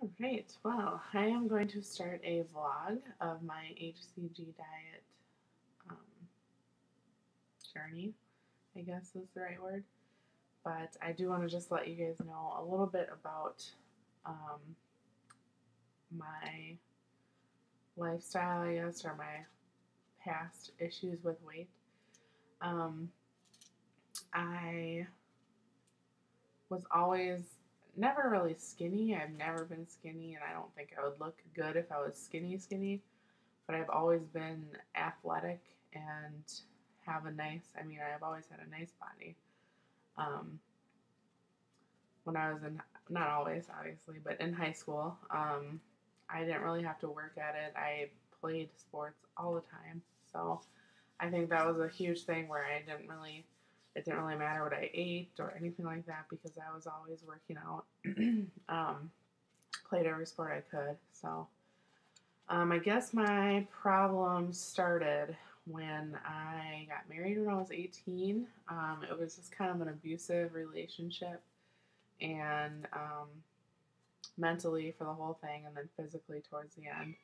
Alright, well, I am going to start a vlog of my HCG diet um, journey, I guess is the right word. But I do want to just let you guys know a little bit about um, my lifestyle, I guess, or my past issues with weight. Um, I was always never really skinny. I've never been skinny, and I don't think I would look good if I was skinny. But I've always been athletic and have a nice, I've always had a nice body. Um, when I was in, not always, obviously, but in high school, I didn't really have to work at it. I played sports all the time. So I think that was a huge thing where it didn't really matter what I ate or anything like that because I was always working out. Played every sport I could. So I guess my problem started when I got married when I was 18. It was just kind of an abusive relationship, and mentally for the whole thing, and then physically towards the end.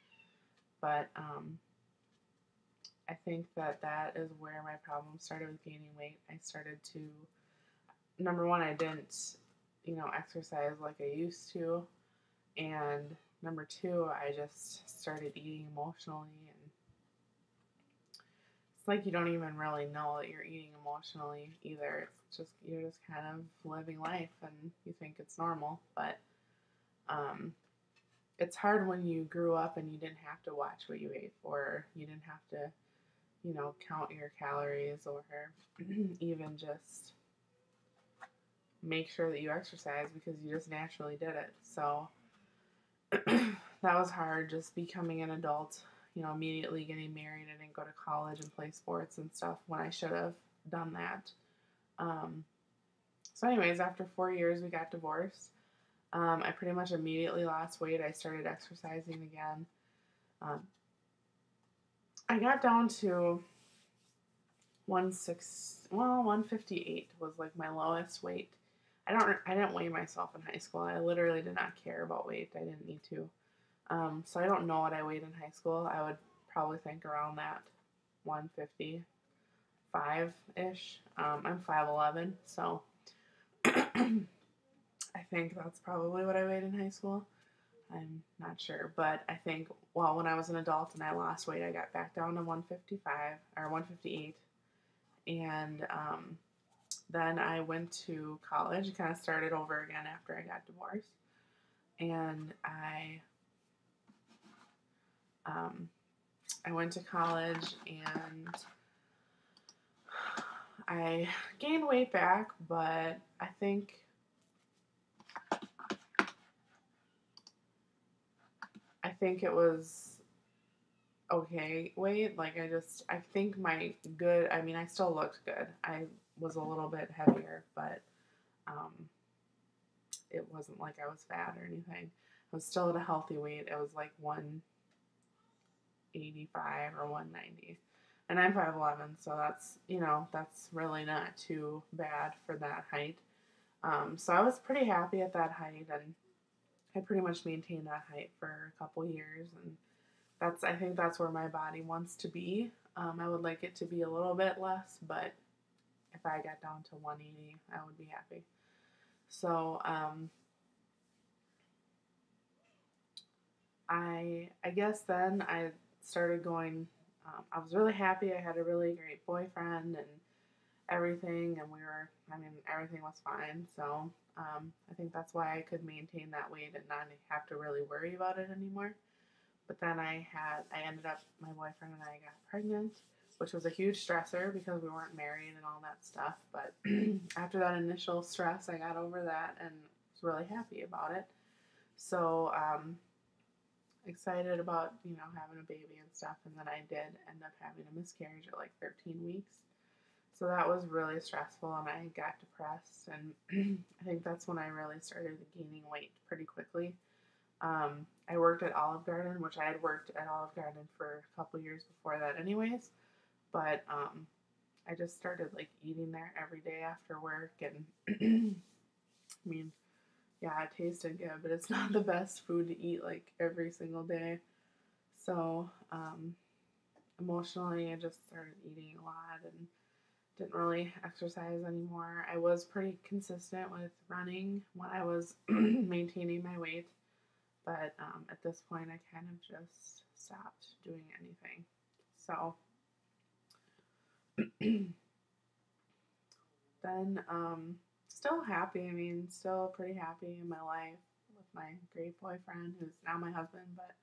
But I think that is where my problem started with gaining weight. I started to, number one, I didn't, exercise like I used to, and number two, I just started eating emotionally, and it's like you don't even really know that you're eating emotionally either. It's just you're just kind of living life and you think it's normal, but um, it's hard when you grew up and you didn't have to watch what you ate, or you didn't have to, count your calories, or even just make sure that you exercise because you just naturally did it. So that was hard, just becoming an adult, immediately getting married. I didn't go to college and play sports and stuff when I should have done that. Um, so, anyways, after 4 years, we got divorced. I pretty much immediately lost weight. I started exercising again. Um, I got down to 158 was like my lowest weight. I didn't weigh myself in high school. I literally did not care about weight. I didn't need to. So I don't know what I weighed in high school. I would probably think around that 155-ish. I'm 5'11", so I think that's probably what I weighed in high school. I'm not sure, but I think, well, when I was an adult and I lost weight, I got back down to 155 or 158, and then I went to college. Kind of started over again after I got divorced, and um, I went to college and I gained weight back, but I think it was okay weight. Like I think I still looked good. I was a little bit heavier, but um, it wasn't like I was fat or anything. I was still at a healthy weight. It was like 185 or 190. And I'm 5'11", so that's really not too bad for that height. So I was pretty happy at that height, and I pretty much maintained that height for a couple years, and I think that's where my body wants to be. I would like it to be a little bit less, but if I got down to 180, I would be happy. So I guess then I started going. I was really happy. I had a really great boyfriend and everything, and everything was fine. So I think that's why I could maintain that weight and not have to really worry about it anymore. But then my boyfriend and I got pregnant, which was a huge stressor because we weren't married and all that stuff. But after that initial stress, I got over that and was really happy about it. So excited about having a baby and stuff, and then I did end up having a miscarriage at like 13 weeks. So that was really stressful, and I got depressed, and I think that's when I really started gaining weight pretty quickly. I worked at Olive Garden, which I had worked at Olive Garden for a couple years before that anyways, but I just started like eating there every day after work, and I mean, yeah, it tasted good, but it's not the best food to eat like every single day. So, emotionally, I just started eating a lot and didn't really exercise anymore. I was pretty consistent with running when I was maintaining my weight, but at this point, I kind of just stopped doing anything. So then, still happy. I mean, still pretty happy in my life with my great boyfriend, who's now my husband, but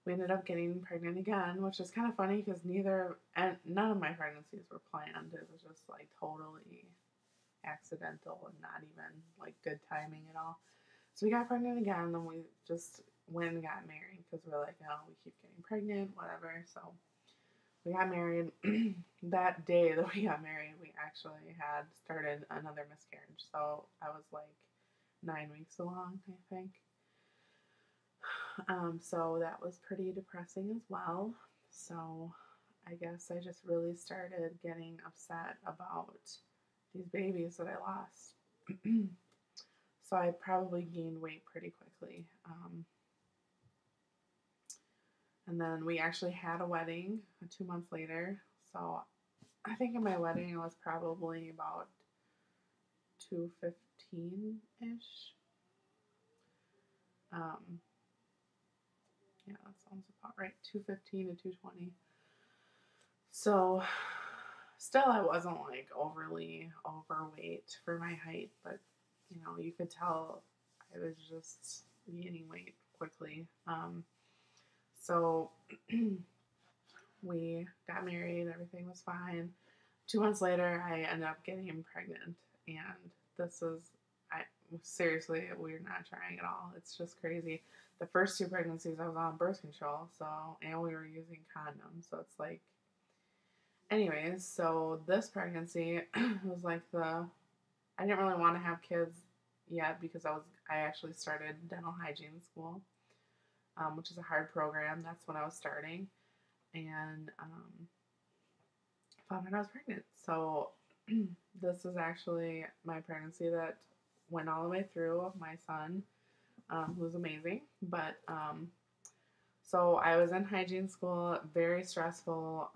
we ended up getting pregnant again, which is kind of funny because none of my pregnancies were planned. It was just like totally accidental and not even like good timing at all. So we got pregnant again, and we just went and got married because we're like, oh, we keep getting pregnant, whatever. So we got married. That day that we got married, we actually had started another miscarriage. So I was like 9 weeks along, I think. So that was pretty depressing as well. So I guess I just really started getting upset about these babies that I lost. So I probably gained weight pretty quickly. And then we actually had a wedding 2 months later. So I think at my wedding I was probably about 215 ish. Um, yeah, that sounds about right. 215 to 220. So still, I wasn't like overly overweight for my height, but you could tell I was just gaining weight quickly. So we got married, everything was fine. 2 months later, I ended up getting pregnant, and this is, I seriously, we're not trying at all. It's just crazy. The first two pregnancies, I was on birth control, and we were using condoms, so it's like, anyways, so this pregnancy was like I didn't really want to have kids yet because I actually started dental hygiene school, which is a hard program. That's when I was starting, and found out I was pregnant. So this is actually my pregnancy that went all the way through of my son, who was amazing. But so I was in hygiene school, very stressful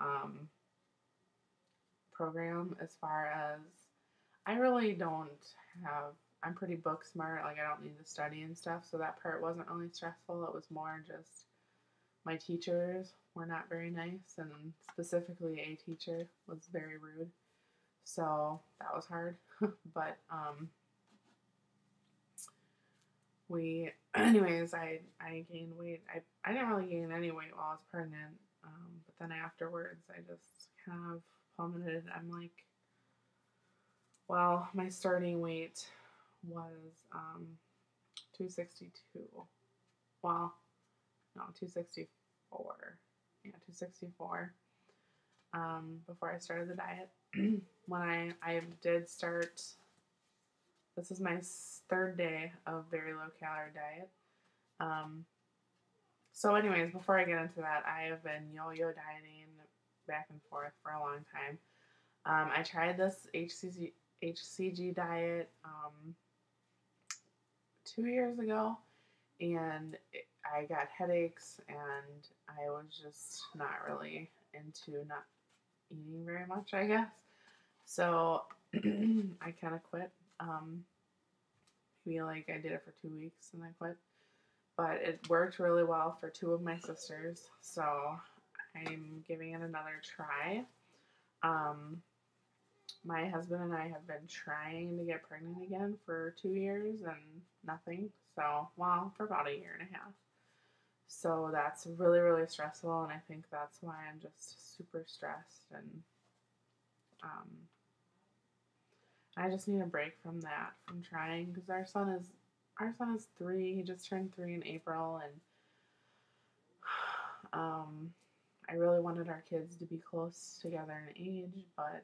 program as far as I really don't have. I'm pretty book smart. Like I don't need to study and stuff. So that part wasn't really stressful. It was more just my teachers were not very nice, and specifically a teacher was very rude. So that was hard. But anyways, I gained weight. I didn't really gain any weight while I was pregnant. But then afterwards, I just kind of plummeted. I'm like, well, my starting weight was 262. Well, no, 264. Yeah, 264. Before I started the diet. When I did start, this is my third day of very low calorie diet. Um, so, anyways, before I get into that, I have been yo-yo dieting back and forth for a long time. I tried this HCG diet 2 years ago, and I got headaches, and I was just not really into not eating very much, I guess. So I kind of quit. Feel like I did it for 2 weeks and I quit. But it worked really well for two of my sisters, so I'm giving it another try. Um, my husband and I have been trying to get pregnant again for 2 years and nothing. So, well, for about a year and a half. So that's really, really stressful, and I think that's why I'm just super stressed, and um, I just need a break from that, from trying, because our son is 3. He just turned 3 in April, and I really wanted our kids to be close together in age, but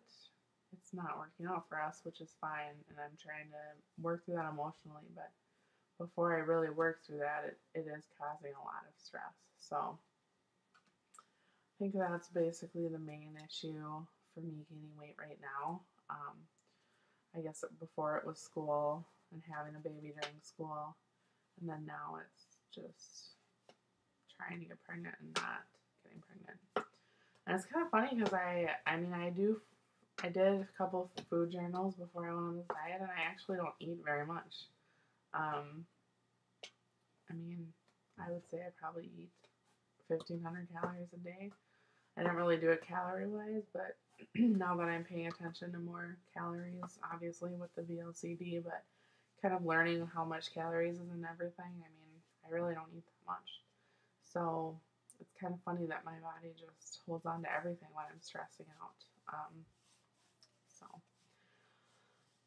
it's not working out for us, which is fine, and I'm trying to work through that emotionally, but before I really work through that, it is causing a lot of stress. So I think that's basically the main issue for me gaining weight right now. I guess before it was school, and having a baby during school, and then now it's just trying to get pregnant and not getting pregnant. And it's kind of funny because I did a couple food journals before I went on this diet, and I actually don't eat very much. Um, I mean, I would say I probably eat 1,500 calories a day. I didn't really do it calorie-wise, but now that I'm paying attention to more calories, obviously with the VLCD, but kind of learning how much calories is in everything, I mean, I really don't eat that much. So it's kind of funny that my body just holds on to everything when I'm stressing out. So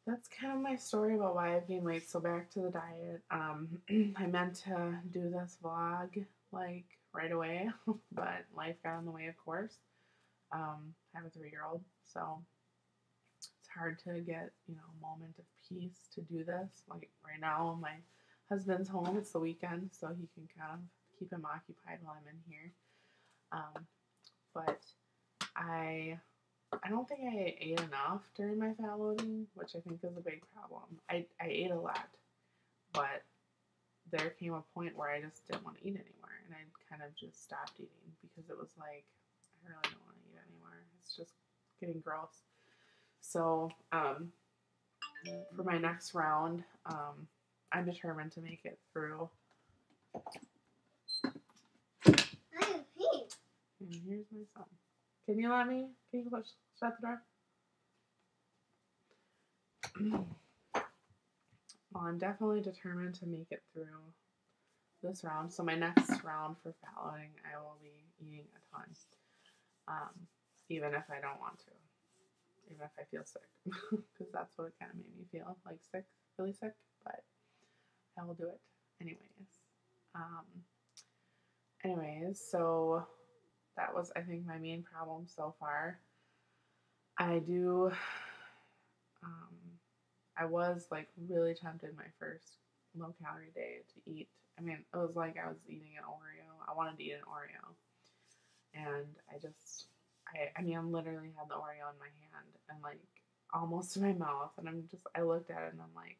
that's kind of my story about why I've gained weight. So back to the diet. I meant to do this vlog like right away, but life got in the way, of course. I have a 3-year-old, so it's hard to get, a moment of peace to do this. Like right now, my husband's home. It's the weekend, so he can kind of keep him occupied while I'm in here. But I don't think I ate enough during my fat loading, which I think is a big problem. I ate a lot, but there came a point where I just didn't want to eat anymore, and I kind of just stopped eating because it was like, I really don't want to eat anymore. It's just getting gross. So for my next round, I'm determined to make it through. And here's my son. Can you shut the door? Well, I'm definitely determined to make it through this round. So my next round for fat loading, I will be eating a ton. Even if I don't want to. Even if I feel sick. Because that's what it kind of made me feel. Like sick. Really sick. But I will do it anyways. So that was, I think, my main problem so far. I was like really tempted my first low calorie day to eat. I mean, it was like I was eating an Oreo. I wanted to eat an Oreo. And I literally had the Oreo in my hand and like almost in my mouth. And I looked at it and I'm like,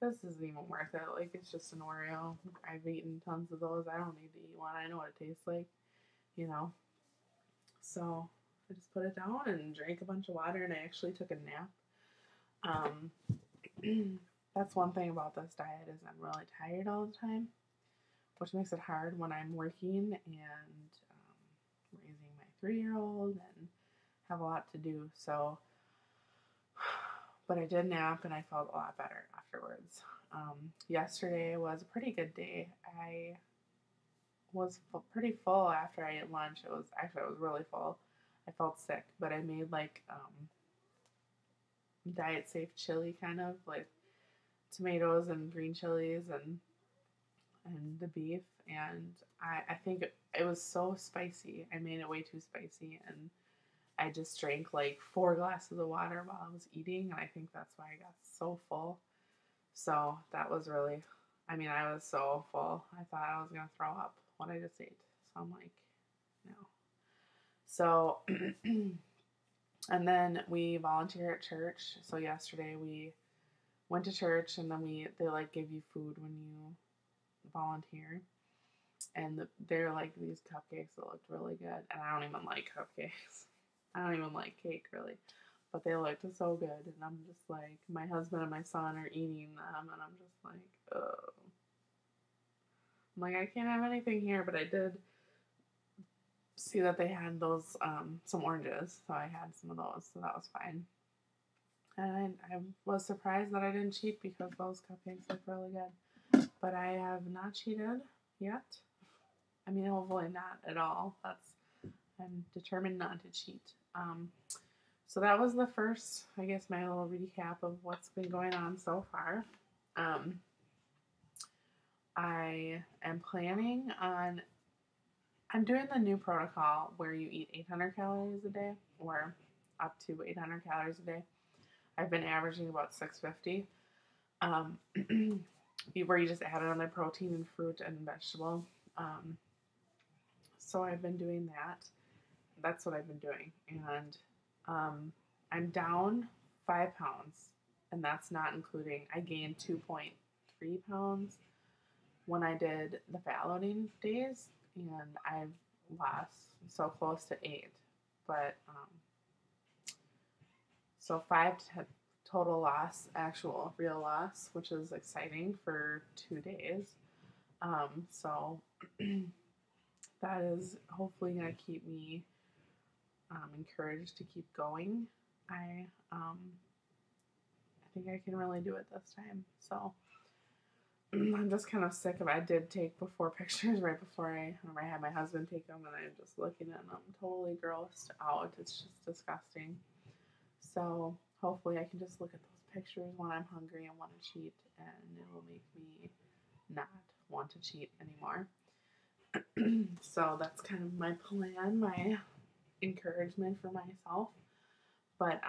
this isn't even worth it. Like, it's just an Oreo. I've eaten tons of those. I don't need to eat one. I know what it tastes like, So I just put it down and drank a bunch of water, and I actually took a nap. That's one thing about this diet is I'm really tired all the time, which makes it hard when I'm working and raising my 3-year-old and have a lot to do. So, but I did nap and I felt a lot better afterwards. Yesterday was a pretty good day. I was pretty full after I ate lunch. I was really full. I felt sick, but I made like diet safe chili, kind of like tomatoes and green chilies and the beef, and I think it was so spicy. I made it way too spicy, and I just drank like 4 glasses of water while I was eating, and I think that's why I got so full. So that was really, I was so full. I thought I was going to throw up what I just ate. So I'm like, no. So, and then we volunteer at church. So yesterday we went to church, and then they like give you food when you volunteer. And they're like these cupcakes that looked really good. And I don't even like cupcakes. I don't even like cake, really. But they looked so good. And I'm just like, my husband and my son are eating them. And I'm just like, oh. I'm like, I can't have anything here. But I did see that they had those, some oranges. So I had some of those. So that was fine. And I was surprised that I didn't cheat because those cupcakes look really good. But I have not cheated yet. Hopefully not at all. I'm determined not to cheat. So that was the first, I guess, my little recap of what's been going on so far. I am planning on, I'm doing the new protocol where you eat 800 calories a day, or up to 800 calories a day. I've been averaging about 650, where you just add another protein and fruit and vegetable. So I've been doing that. That's what I've been doing. And I'm down 5 pounds and that's not including, I gained 2.3 pounds when I did the fat loading days, and I've lost so close to 8. But so 5 total loss, actual real loss, which is exciting for 2 days. So that is hopefully going to keep me encouraged to keep going. I think I can really do it this time. So I'm just kind of sick of it. I did take before pictures right before I had my husband take them, and I'm just looking at them totally grossed out. It's just disgusting. So hopefully I can just look at those pictures when I'm hungry and want to cheat, and it will make me not want to cheat anymore. So that's kind of my plan, my encouragement for myself. But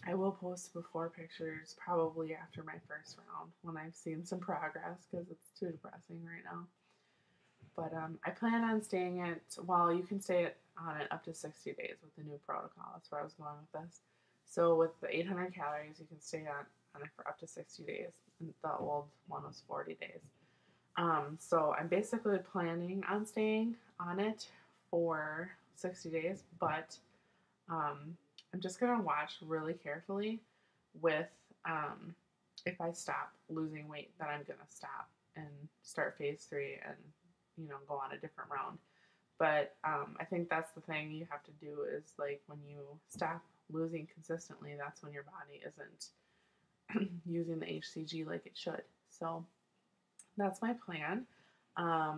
I will post before pictures probably after my first round when I've seen some progress, because it's too depressing right now. But I plan on staying at, well, you can stay on it up to 60 days with the new protocol. That's where I was going with this. So with the 800 calories, you can stay on it for up to 60 days. And the old one was 40 days. So I'm basically planning on staying on it for 60 days, but I'm just going to watch really carefully with if I stop losing weight, then I'm going to stop and start phase 3 and, go on a different round. But I think that's the thing you have to do is, like, when you stop losing consistently, that's when your body isn't using the HCG like it should. So that's my plan. I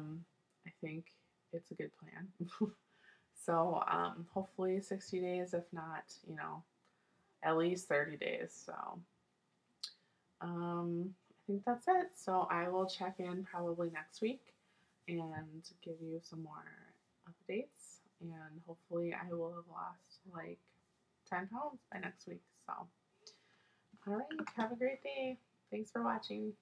think it's a good plan. So hopefully 60 days, if not, at least 30 days. So I think that's it. So I will check in probably next week and give you some more updates. And hopefully I will have lost like 10 pounds by next week. So, all right, have a great day. Thanks for watching.